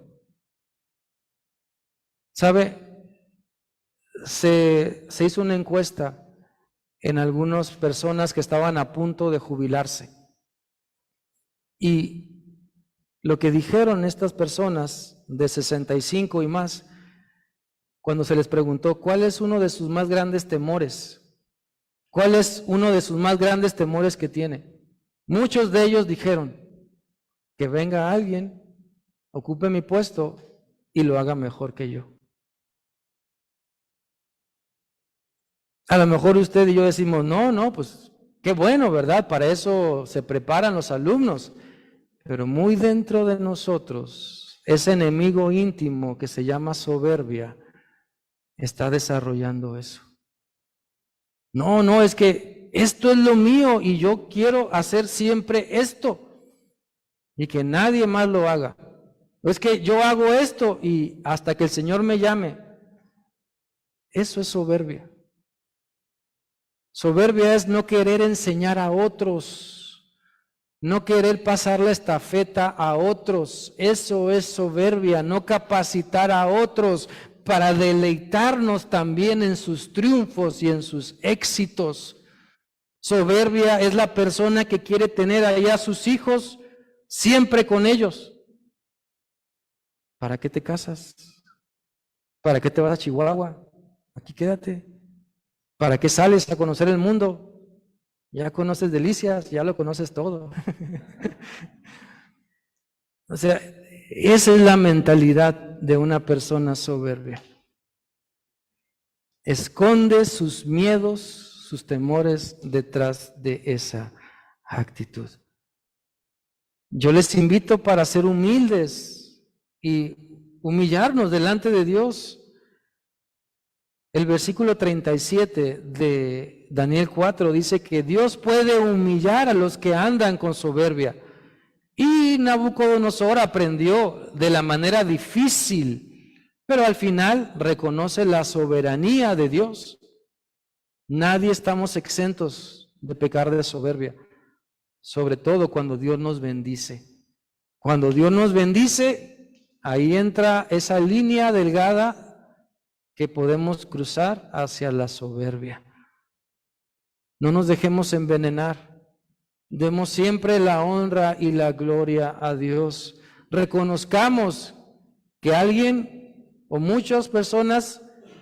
A: ¿Sabe? Se hizo una encuesta en algunas personas que estaban a punto de jubilarse. Y lo que dijeron estas personas de 65 y más, cuando se les preguntó cuál es uno de sus más grandes temores, cuál es uno de sus más grandes temores que tiene, muchos de ellos dijeron que venga alguien, ocupe mi puesto y lo haga mejor que yo. A lo mejor usted y yo decimos, no, pues qué bueno, ¿verdad? Para eso se preparan los alumnos. Pero muy dentro de nosotros, ese enemigo íntimo que se llama soberbia, está desarrollando eso. No, es que esto es lo mío y yo quiero hacer siempre esto y que nadie más lo haga. O es que yo hago esto y hasta que el Señor me llame. Eso es soberbia. Soberbia es no querer enseñar a otros, no querer pasar la estafeta a otros. Eso es soberbia, no capacitar a otros para deleitarnos también en sus triunfos y en sus éxitos. Soberbia es la persona que quiere tener allá a sus hijos siempre con ellos. ¿Para qué te casas? ¿Para qué te vas a Chihuahua? Aquí quédate. ¿Para qué sales a conocer el mundo? Ya conoces Delicias, ya lo conoces todo. O sea, esa es la mentalidad de una persona soberbia. Esconde sus miedos, sus temores detrás de esa actitud. Yo les invito para ser humildes y humillarnos delante de Dios. El versículo 37 de Daniel 4 dice que Dios puede humillar a los que andan con soberbia. Y Nabucodonosor aprendió de la manera difícil, pero al final reconoce la soberanía de Dios. Nadie estamos exentos de pecar de soberbia, sobre todo cuando Dios nos bendice. Cuando Dios nos bendice, ahí entra esa línea delgada que podemos cruzar hacia la soberbia. No nos dejemos envenenar. Demos siempre la honra y la gloria a Dios. Reconozcamos que alguien o muchas personas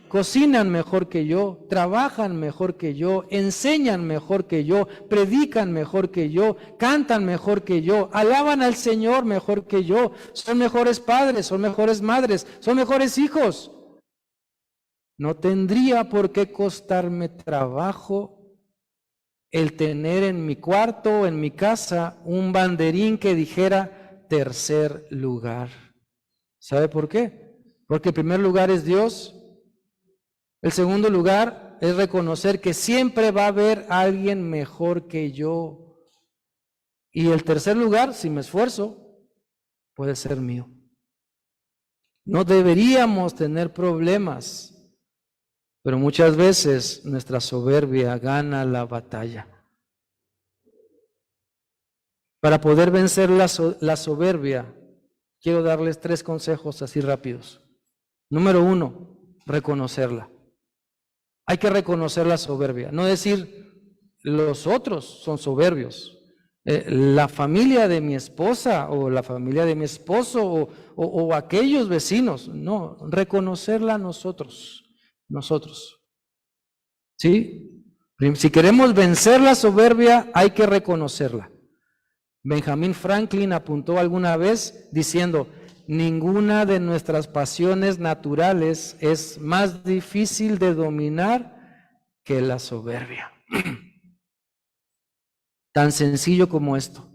A: cocinan mejor que yo, trabajan mejor que yo, enseñan mejor que yo, predican mejor que yo, cantan mejor que yo, alaban al Señor mejor que yo, son mejores padres, son mejores madres, son mejores hijos. No tendría por qué costarme trabajo el tener en mi cuarto o en mi casa un banderín que dijera tercer lugar. ¿Sabe por qué? Porque el primer lugar es Dios. El segundo lugar es reconocer que siempre va a haber alguien mejor que yo. Y el tercer lugar, si me esfuerzo, puede ser mío. No deberíamos tener problemas. Pero muchas veces nuestra soberbia gana la batalla. Para poder vencer la soberbia, quiero darles 3 consejos así rápidos. Número 1, reconocerla. Hay que reconocer la soberbia, no decir los otros son soberbios. La familia de mi esposa o la familia de mi esposo o aquellos vecinos, no, reconocerla nosotros. ¿Sí? Si queremos vencer la soberbia, hay que reconocerla. Benjamin Franklin apuntó alguna vez diciendo, ninguna de nuestras pasiones naturales es más difícil de dominar que la soberbia. Tan sencillo como esto.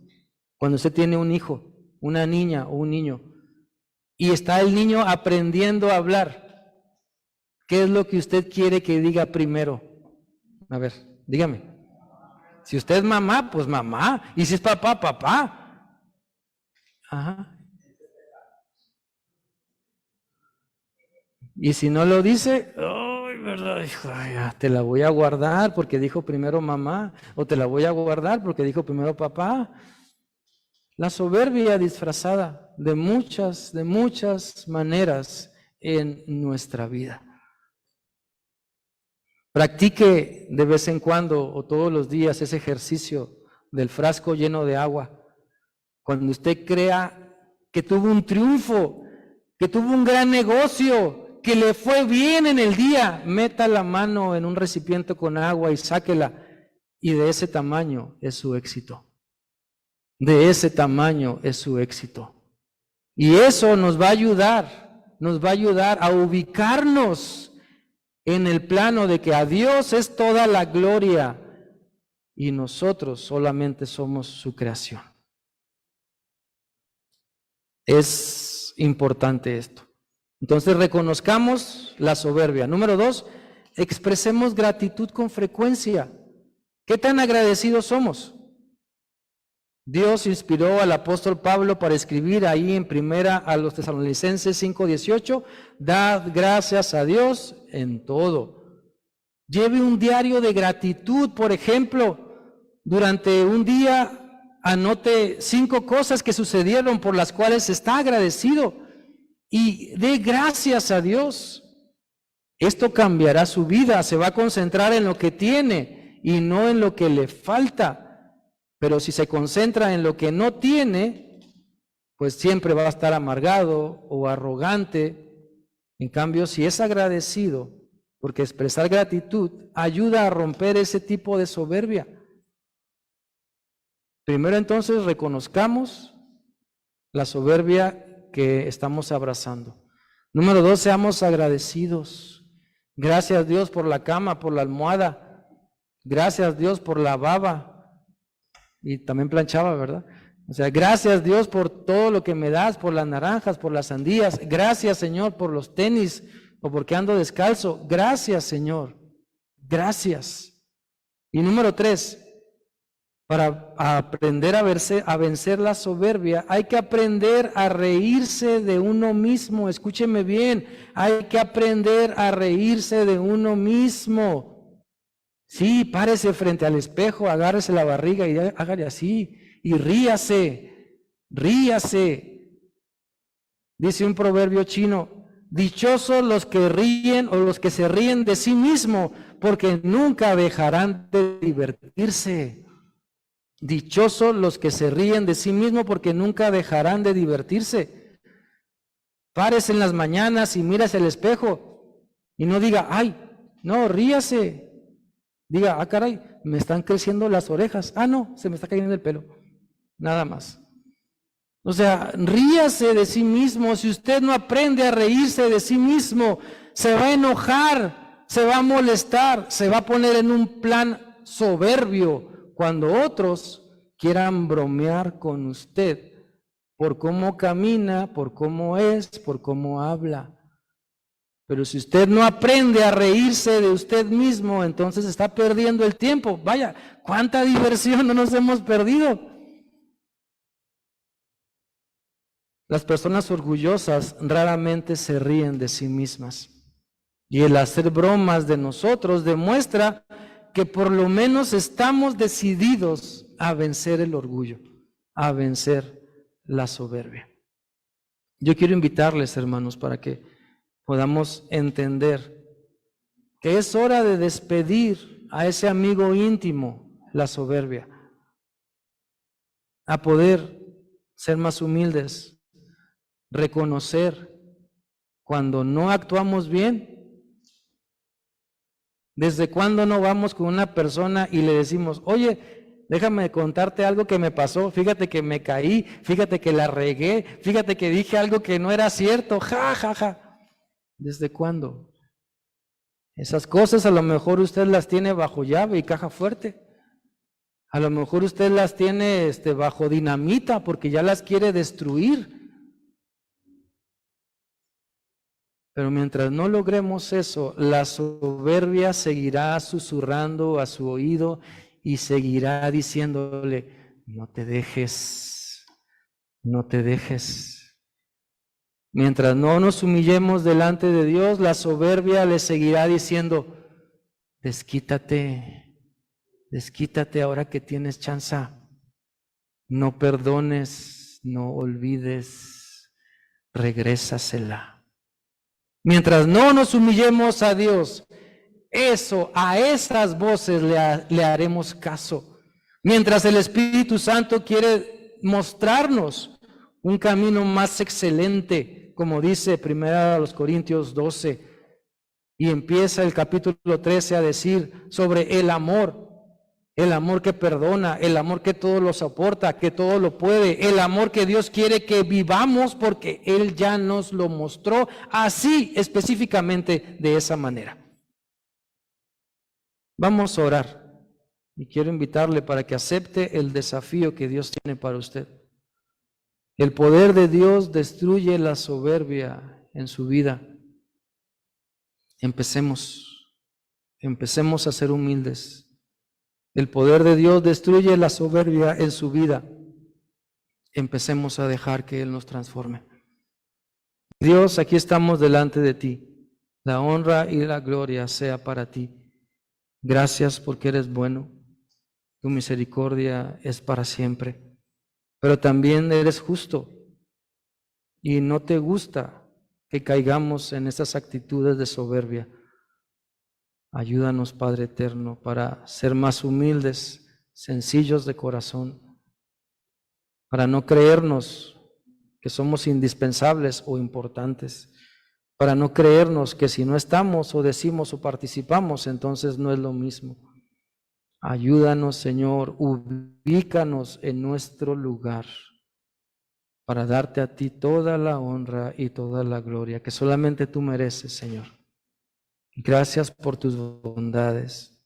A: Cuando usted tiene un hijo, una niña o un niño, y está el niño aprendiendo a hablar, ¿qué es lo que usted quiere que diga primero? A ver, dígame. Si usted es mamá, pues mamá. Y si es papá, papá. Ajá. Y si no lo dice, ay, verdad, hijo, ya, te la voy a guardar porque dijo primero mamá, o te la voy a guardar porque dijo primero papá. La soberbia disfrazada de muchas maneras en nuestra vida. Practique de vez en cuando o todos los días ese ejercicio del frasco lleno de agua. Cuando usted crea que tuvo un triunfo, que tuvo un gran negocio, que le fue bien en el día, meta la mano en un recipiente con agua y sáquela. Y de ese tamaño es su éxito. De ese tamaño es su éxito. Y eso nos va a ayudar a ubicarnos en el plano de que a Dios es toda la gloria y nosotros solamente somos su creación. Es importante esto. Entonces reconozcamos la soberbia. Número 2, expresemos gratitud con frecuencia. ¿Qué tan agradecidos somos? Dios inspiró al apóstol Pablo para escribir ahí en primera a los Tesalonicenses 5:18, dad gracias a Dios en todo. Lleve un diario de gratitud, por ejemplo, durante un día anote 5 cosas que sucedieron por las cuales está agradecido y dé gracias a Dios. Esto cambiará su vida, se va a concentrar en lo que tiene y no en lo que le falta. Pero si se concentra en lo que no tiene, pues siempre va a estar amargado o arrogante. En cambio, si es agradecido, porque expresar gratitud ayuda a romper ese tipo de soberbia. Primero entonces reconozcamos la soberbia que estamos abrazando. Número 2, seamos agradecidos. Gracias Dios por la cama, por la almohada. Gracias Dios por la baba. Y también planchaba, ¿verdad? O sea, gracias Dios por todo lo que me das, por las naranjas, por las sandías. Gracias Señor por los tenis o porque ando descalzo. Gracias Señor. Gracias. Y número 3, para aprender a vencer la soberbia, hay que aprender a reírse de uno mismo. Escúcheme bien, hay que aprender a reírse de uno mismo. Sí, párese frente al espejo, agárrese la barriga y hágale así, y ríase, ríase. Dice un proverbio chino, dichosos los que ríen o los que se ríen de sí mismo, porque nunca dejarán de divertirse. Dichosos los que se ríen de sí mismo, porque nunca dejarán de divertirse. Párese en las mañanas y mírase al espejo y no diga, ay, no, ríase. Diga, ah, caray, me están creciendo las orejas. Ah, no, se me está cayendo el pelo. Nada más. O sea, ríase de sí mismo. Si usted no aprende a reírse de sí mismo, se va a enojar, se va a molestar, se va a poner en un plan soberbio cuando otros quieran bromear con usted por cómo camina, por cómo es, por cómo habla. Pero si usted no aprende a reírse de usted mismo, entonces está perdiendo el tiempo. Vaya, cuánta diversión no nos hemos perdido. Las personas orgullosas raramente se ríen de sí mismas. Y el hacer bromas de nosotros demuestra que por lo menos estamos decididos a vencer el orgullo, a vencer la soberbia. Yo quiero invitarles, hermanos, para que podamos entender que es hora de despedir a ese amigo íntimo, la soberbia, a poder ser más humildes, reconocer cuando no actuamos bien. ¿Desde cuándo no vamos con una persona y le decimos, oye, déjame contarte algo que me pasó, fíjate que me caí, fíjate que la regué, fíjate que dije algo que no era cierto, ja, ja, ja? ¿Desde cuándo? Esas cosas a lo mejor usted las tiene bajo llave y caja fuerte. A lo mejor usted las tiene bajo dinamita porque ya las quiere destruir. Pero mientras no logremos eso, la soberbia seguirá susurrando a su oído y seguirá diciéndole, no te dejes, no te dejes. Mientras no nos humillemos delante de Dios, la soberbia le seguirá diciendo, desquítate ahora que tienes chance, no perdones, no olvides, regrésasela. Mientras no nos humillemos a Dios, a esas voces le haremos caso. Mientras el Espíritu Santo quiere mostrarnos un camino más excelente, como dice 1 Corintios 12, y empieza el capítulo 13 a decir sobre el amor que perdona, el amor que todo lo soporta, que todo lo puede, el amor que Dios quiere que vivamos porque Él ya nos lo mostró así, específicamente de esa manera. Vamos a orar y quiero invitarle para que acepte el desafío que Dios tiene para usted. El poder de Dios destruye la soberbia en su vida. Empecemos a ser humildes. El poder de Dios destruye la soberbia en su vida. Empecemos a dejar que Él nos transforme. Dios, aquí estamos delante de ti. La honra y la gloria sea para ti. Gracias porque eres bueno. Tu misericordia es para siempre. Pero también eres justo. Y no te gusta que caigamos en esas actitudes de soberbia. Ayúdanos, Padre eterno, para ser más humildes, sencillos de corazón, para no creernos que somos indispensables o importantes, para no creernos que si no estamos o decimos o participamos, entonces no es lo mismo. Ayúdanos, Señor, ubícanos en nuestro lugar para darte a ti toda la honra y toda la gloria que solamente tú mereces, Señor. Gracias por tus bondades.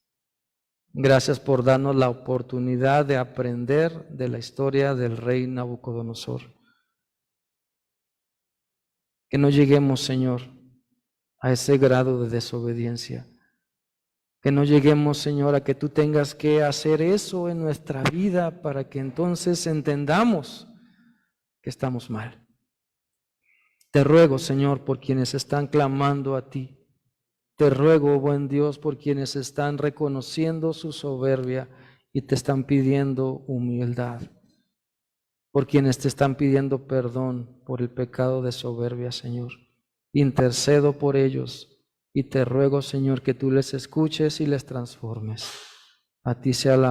A: Gracias por darnos la oportunidad de aprender de la historia del rey Nabucodonosor. Que no lleguemos, Señor, a ese grado de desobediencia. Que no lleguemos, Señor, a que tú tengas que hacer eso en nuestra vida para que entonces entendamos que estamos mal. Te ruego, Señor, por quienes están clamando a ti. Te ruego, buen Dios, por quienes están reconociendo su soberbia y te están pidiendo humildad. Por quienes te están pidiendo perdón por el pecado de soberbia, Señor. Intercedo por ellos y te ruego, Señor, que tú les escuches y les transformes. A ti sea la